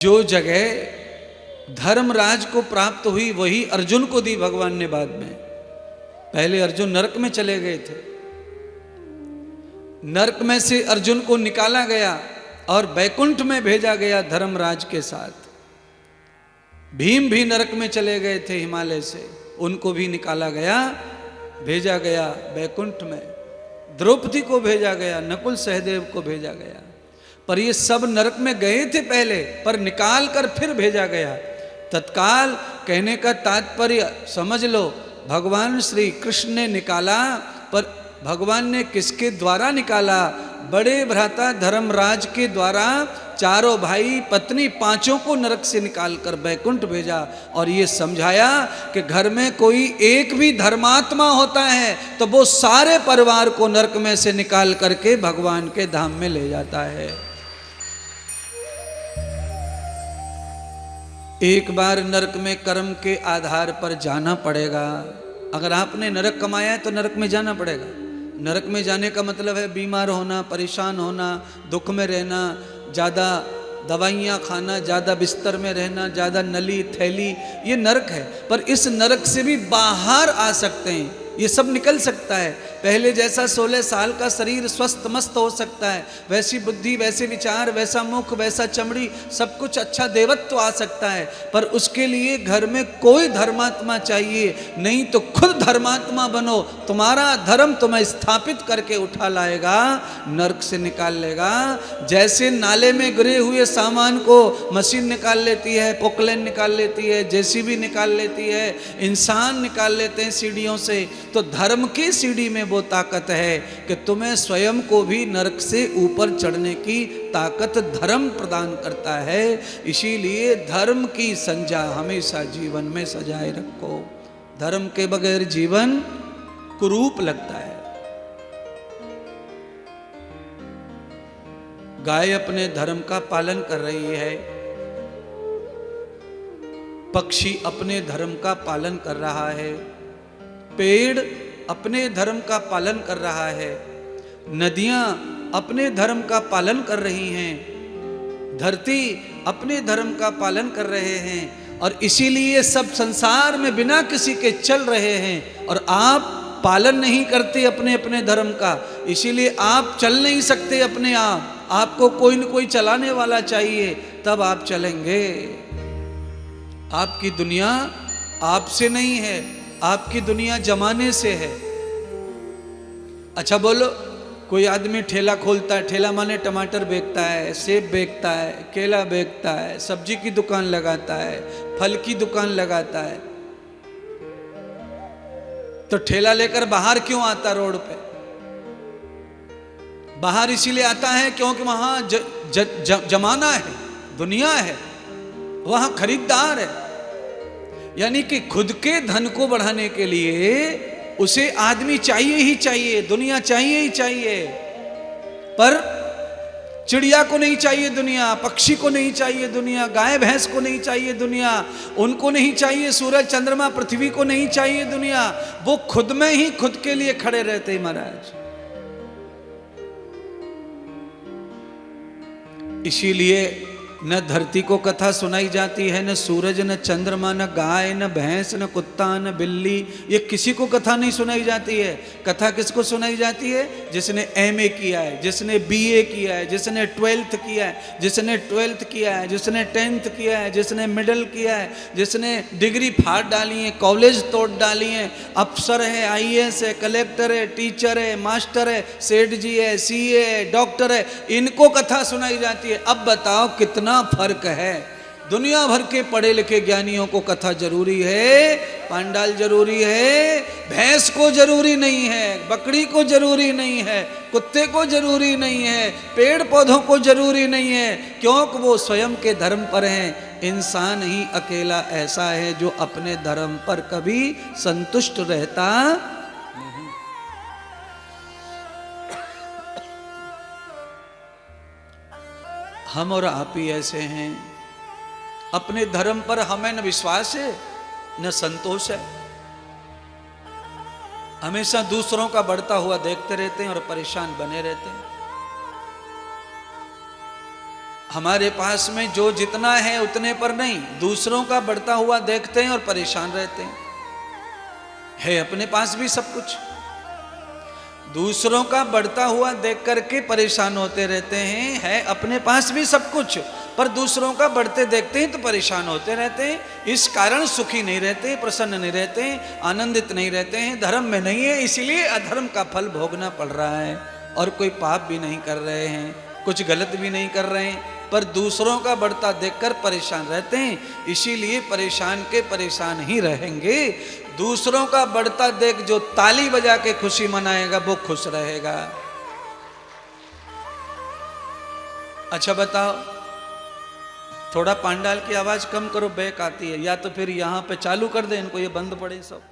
जो जगह धर्मराज को प्राप्त हुई वही अर्जुन को दी भगवान ने बाद में। पहले अर्जुन नरक में चले गए थे, नरक में से अर्जुन को निकाला गया और बैकुंठ में भेजा गया धर्मराज के साथ। भीम भी नरक में चले गए थे हिमालय से, उनको भी निकाला गया, भेजा गया बैकुंठ में। द्रौपदी को भेजा गया, नकुल सहदेव को भेजा गया। पर ये सब नरक में गए थे पहले, पर निकाल कर फिर भेजा गया तत्काल। कहने का तात्पर्य समझ लो, भगवान श्री कृष्ण ने निकाला, पर भगवान ने किसके द्वारा निकाला? बड़े भ्राता धर्मराज के द्वारा चारों भाई पत्नी पांचों को नरक से निकालकर बैकुंठ भेजा और ये समझाया कि घर में कोई एक भी धर्मात्मा होता है तो वो सारे परिवार को नरक में से निकाल करके भगवान के धाम में ले जाता है। एक बार नरक में कर्म के आधार पर जाना पड़ेगा। अगर आपने नरक कमाया है तो नरक में जाना पड़ेगा। नरक में जाने का मतलब है बीमार होना, परेशान होना, दुख में रहना, ज़्यादा दवाइयाँ खाना, ज़्यादा बिस्तर में रहना, ज़्यादा नली थैली, ये नरक है। पर इस नरक से भी बाहर आ सकते हैं, ये सब निकल सकता है। पहले जैसा 16 साल का शरीर स्वस्थ मस्त हो सकता है, वैसी बुद्धि, वैसे विचार, वैसा मुख, वैसा चमड़ी, सब कुछ अच्छा देवत्व आ सकता है। पर उसके लिए घर में कोई धर्मात्मा चाहिए, नहीं तो खुद धर्मात्मा बनो। तुम्हारा धर्म तुम्हें स्थापित करके उठा लाएगा, नरक से निकाल लेगा। जैसे नाले में गिरे हुए सामान को मशीन निकाल लेती है, पोकलेन निकाल लेती है, जेसीबी निकाल लेती है, इंसान निकाल लेते हैं सीढ़ियों से, तो धर्म की सीढ़ी में वो ताकत है कि तुम्हें स्वयं को भी नरक से ऊपर चढ़ने की ताकत धर्म प्रदान करता है। इसीलिए धर्म की संज्ञा हमेशा जीवन में सजाए रखो। धर्म के बगैर जीवन कुरूप लगता है। गाय अपने धर्म का पालन कर रही है, पक्षी अपने धर्म का पालन कर रहा है, पेड़ अपने धर्म का पालन कर रहा है, नदियां अपने धर्म का पालन कर रही हैं, धरती अपने धर्म का पालन कर रहे हैं, और इसीलिए सब संसार में बिना किसी के चल रहे हैं। और आप पालन नहीं करते अपने अपने धर्म का, इसीलिए आप चल नहीं सकते अपने आप। आपको कोई न कोई चलाने वाला चाहिए, तब आप चलेंगे। आपकी दुनिया आपसे नहीं है, आपकी दुनिया जमाने से है। अच्छा बोलो, कोई आदमी ठेला खोलता है, ठेला माने टमाटर बेचता है, सेब बेचता है, केला बेचता है, सब्जी की दुकान लगाता है, फल की दुकान लगाता है, तो ठेला लेकर बाहर क्यों आता रोड पे? बाहर इसीलिए आता है क्योंकि वहां जमाना है, दुनिया है, वहां खरीदार है। यानी कि खुद के धन को बढ़ाने के लिए उसे आदमी चाहिए ही चाहिए, दुनिया चाहिए ही चाहिए। पर चिड़िया को नहीं चाहिए दुनिया, पक्षी को नहीं चाहिए दुनिया, गाय भैंस को नहीं चाहिए दुनिया, उनको नहीं चाहिए सूरज चंद्रमा पृथ्वी को नहीं चाहिए दुनिया। वो खुद में ही खुद के लिए खड़े रहते हैं महाराज। इसीलिए न धरती को कथा सुनाई जाती है, न सूरज, न चंद्रमा, न गाय, न भैंस, न कुत्ता, न बिल्ली, ये किसी को कथा नहीं सुनाई जाती है। कथा किसको सुनाई जाती है? जिसने एमए किया है, जिसने बीए किया है, जिसने 12th किया है, जिसने 12th किया है, जिसने 10th किया है, जिसने मिडिल किया है, जिसने डिग्री फाड़ डाली है, कॉलेज तोड़ डाली है, अफसर है, आईएएस है, कलेक्टर है, टीचर है, मास्टर है, सेठ जी है, सीए है, डॉक्टर है, इनको कथा सुनाई जाती है। अब बताओ कितना फर्क है। दुनिया भर के पढ़े लिखे ज्ञानियों को कथा जरूरी है, पांडाल जरूरी है, भैंस को जरूरी नहीं है, बकरी को जरूरी नहीं है, कुत्ते को जरूरी नहीं है, पेड़ पौधों को जरूरी नहीं है, क्योंकि वो स्वयं के धर्म पर हैं। इंसान ही अकेला ऐसा है जो अपने धर्म पर कभी संतुष्ट रहता नहीं। हम और आप ही ऐसे हैं, अपने धर्म पर हमें न विश्वास है न संतोष है। हमेशा दूसरों का बढ़ता हुआ देखते रहते हैं और परेशान बने रहते हैं। हमारे पास में जो जितना है उतने पर नहीं, दूसरों का बढ़ता हुआ देखते हैं और परेशान रहते हैं। है अपने पास भी सब कुछ, दूसरों का बढ़ता हुआ देख करके परेशान होते रहते हैं। है अपने पास भी सब कुछ, पर दूसरों का बढ़ते देखते हैं तो परेशान होते रहते हैं। इस कारण सुखी नहीं रहते, प्रसन्न नहीं रहते, आनंदित नहीं रहते हैं, धर्म में नहीं है, इसीलिए अधर्म का फल भोगना पड़ रहा है। और कोई पाप भी नहीं कर रहे हैं, कुछ गलत भी नहीं कर रहे हैं, पर दूसरों का बढ़ता देखकर परेशान रहते हैं। इसीलिए परेशान के परेशान ही रहेंगे। दूसरों का बढ़ता देख जो ताली बजा के खुशी मनाएगा वो खुश रहेगा। अच्छा बताओ, थोड़ा पांडाल की आवाज कम करो, बैक आती है, या तो फिर यहां पे चालू कर दे इनको, ये बंद पड़े सब।